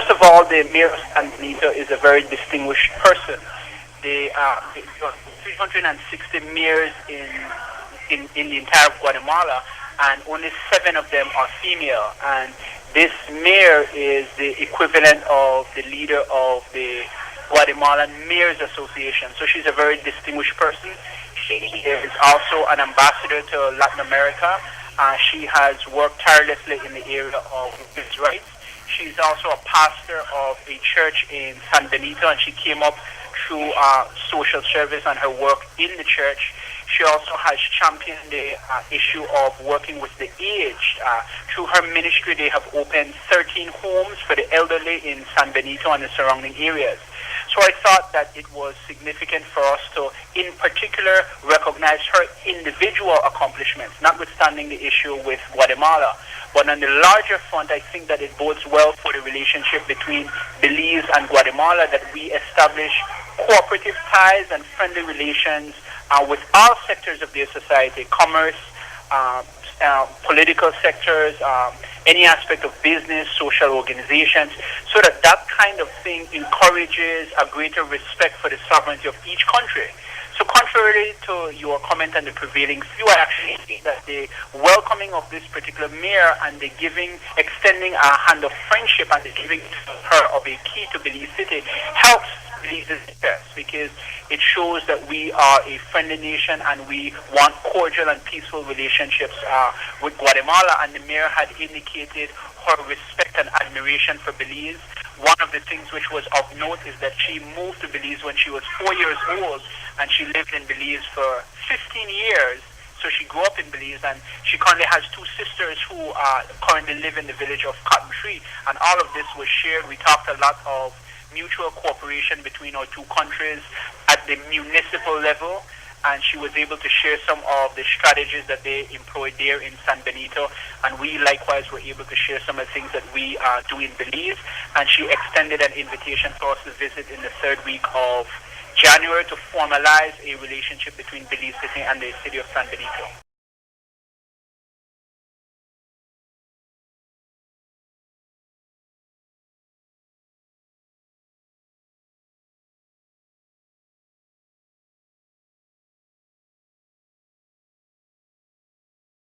First of all, the mayor of San Benito is a very distinguished person. There are 360 mayors in the entire Guatemala, and only 7 of them are female. And this mayor is the equivalent of the leader of the Guatemalan Mayors Association. So she's a very distinguished person. She is also an ambassador to Latin America. She has worked tirelessly in the area of women's rights. She's also a pastor of a church in San Benito, and she came up through social service and her work in the church. She also has championed the issue of working with the aged. Through her ministry, they have opened 13 homes for the elderly in San Benito and the surrounding areas. So I thought that it was significant for us to, in particular, recognize her individual accomplishments, notwithstanding the issue with Guatemala. But on the larger front, I think that it bodes well for the relationship between Belize and Guatemala, that we establish cooperative ties and friendly relations with all sectors of their society: commerce, political sectors, any aspect of business, social organizations, so that kind of thing encourages a greater respect for the sovereignty of each country. So contrary to your comment on the prevailing view, I actually think that the welcoming of this particular mayor and the extending a hand of friendship and the giving her of a key to Belize City helps Belize's interest, because it shows that we are a friendly nation and we want cordial and peaceful relationships with Guatemala. And the mayor had indicated her respect and admiration for Belize. One of the things which was of note is that she moved to Belize when she was 4 years old, and she lived in Belize for 15 years. So she grew up in Belize, and she currently has 2 sisters who currently live in the village of Cotton Tree. And all of this was shared. We talked a lot of mutual cooperation between our 2 countries at the municipal level, and she was able to share some of the strategies that they employed there in San Benito, and we likewise were able to share some of the things that we do in Belize. And she extended an invitation for us to visit in the 3rd week of January to formalize a relationship between Belize City and the city of San Benito.